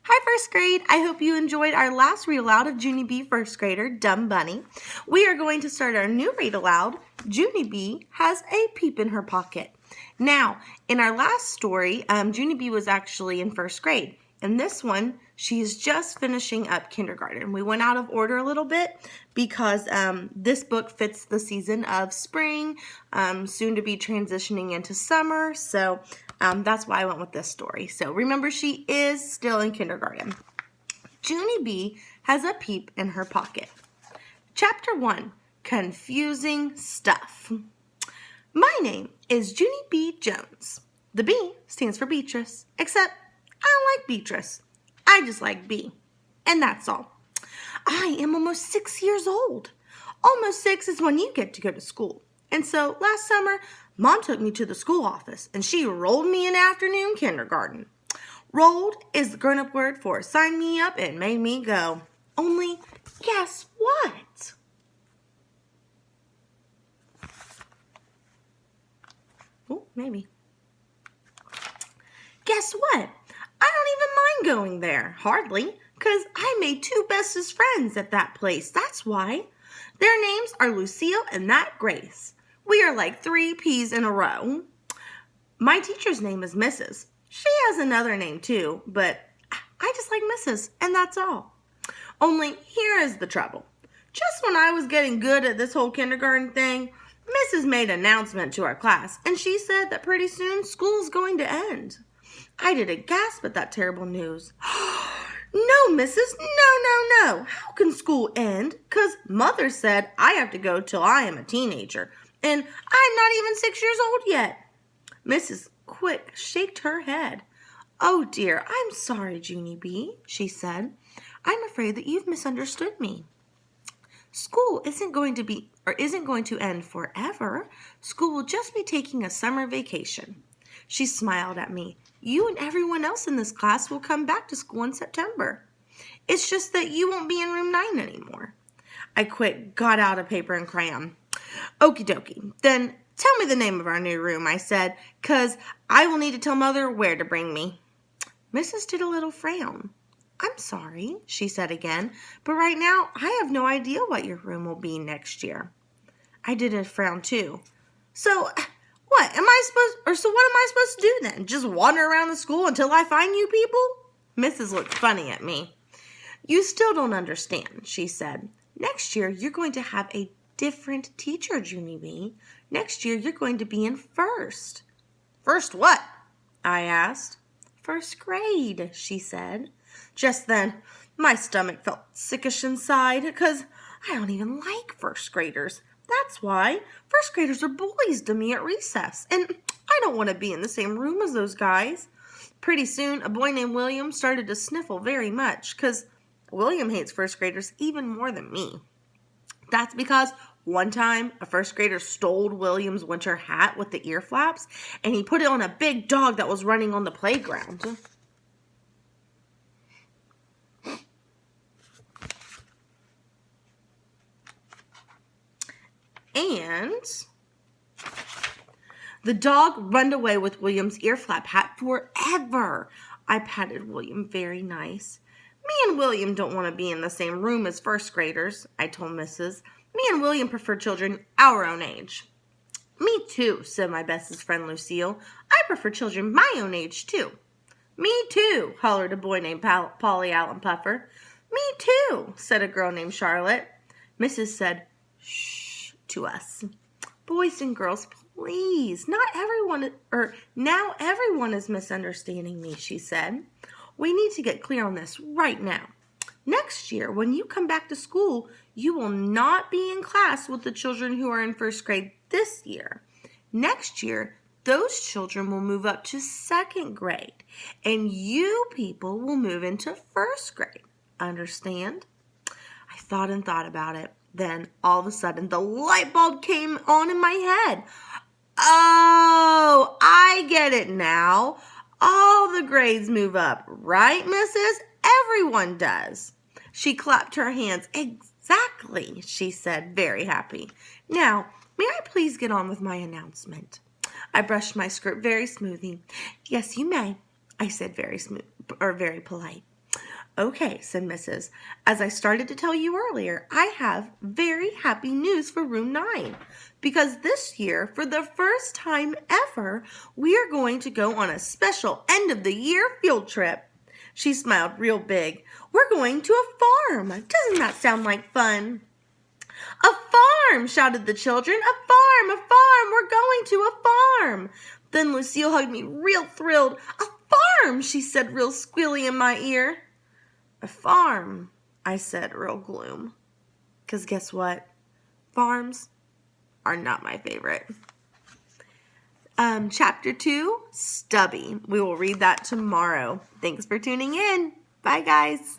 Hi, first grade. I hope you enjoyed our last read aloud of Junie B. First Grader, Dumb Bunny. We are going to start our new read aloud. Junie B. has a peep in her pocket. Now, in our last story, Junie B. was actually in first grade. In this one, she is just finishing up kindergarten. We went out of order a little bit because this book fits the season of spring, soon to be transitioning into summer. So that's why I went with this story. So remember, she is still in kindergarten. Junie B. has a peep in her pocket. Chapter 1, Confusing Stuff. My name is Junie B. Jones. The B stands for Beatrice, except I don't like Beatrice. I just like B. And that's all. I am almost 6 years old. Almost 6 is when you get to go to school. And so last summer, Mom took me to the school office and she rolled me in afternoon kindergarten. Rolled is the grown-up word for sign me up and made me go. Only guess what? Oh, maybe. Guess what? I don't even mind going there, hardly, because I made 2 bestest friends at that place, that's why. Their names are Lucille and that Grace. We are like 3 peas in a row. My teacher's name is Mrs. She has another name too, but I just like Mrs., and that's all. Only here is the trouble. Just when I was getting good at this whole kindergarten thing, Mrs. made an announcement to our class, and she said that pretty soon school is going to end. I did a gasp at that terrible news. No, Mrs., no. How can school end? 'Cause Mother said I have to go till I am a teenager, and I'm not even 6 years old yet. Mrs. Quick shaked her head. Oh dear, I'm sorry, Junie B., she said. I'm afraid that you've misunderstood me. School isn't going to end forever. School will just be taking a summer vacation. She smiled at me. You and everyone else in this class will come back to school in September. It's just that you won't be in room 9 anymore. I got out a paper and crayon. Okie dokie. Then tell me the name of our new room, I said, 'cause I will need to tell Mother where to bring me. Mrs. did a little frown. I'm sorry, she said again, but right now I have no idea what your room will be next year. I did a frown too. So what am I supposed to do then? Just wander around the school until I find you people? Mrs. looked funny at me. You still don't understand, she said. Next year you're going to have a different teacher, Junie B. Next year you're going to be in first. First what? I asked. First grade, she said. Just then, my stomach felt sickish inside because I don't even like first graders. That's why. First graders are bullies to me at recess, and I don't want to be in the same room as those guys. Pretty soon, a boy named William started to sniffle very much because William hates first graders even more than me. That's because one time a first grader stole William's winter hat with the ear flaps, and he put it on a big dog that was running on the playground. And the dog ran away with William's ear flap hat forever. I patted William very nice. Me and William don't want to be in the same room as first graders, I told Mrs. Me and William prefer children our own age. Me too, said my bestest friend Lucille. I prefer children my own age too. Me too, hollered a boy named Polly Allen Puffer. Me too, said a girl named Charlotte. Mrs. said, shh, to us. Boys and girls, please. Now everyone is misunderstanding me, she said. We need to get clear on this right now. Next year, when you come back to school, you will not be in class with the children who are in first grade this year. Next year, those children will move up to second grade, and you people will move into first grade. Understand? I thought and thought about it. Then, all of a sudden, the light bulb came on in my head. Oh, I get it now. All the grades move up, right, Mrs.? Everyone does. She clapped her hands. Exactly, she said, very happy. Now, may I please get on with my announcement? I brushed my skirt very smoothly. Yes, you may, I said very polite. Okay, said Mrs. As I started to tell you earlier, I have very happy news for room 9. Because this year, for the first time ever, we are going to go on a special end of the year field trip. She smiled real big. We're going to a farm. Doesn't that sound like fun? A farm, shouted the children. A farm, a farm. We're going to a farm. Then Lucille hugged me real thrilled. A farm, she said real squealy in my ear. A farm, I said real gloom. 'Cause guess what? Farms are not my favorite. Chapter 2, Stubby. We will read that tomorrow. Thanks for tuning in. Bye, guys.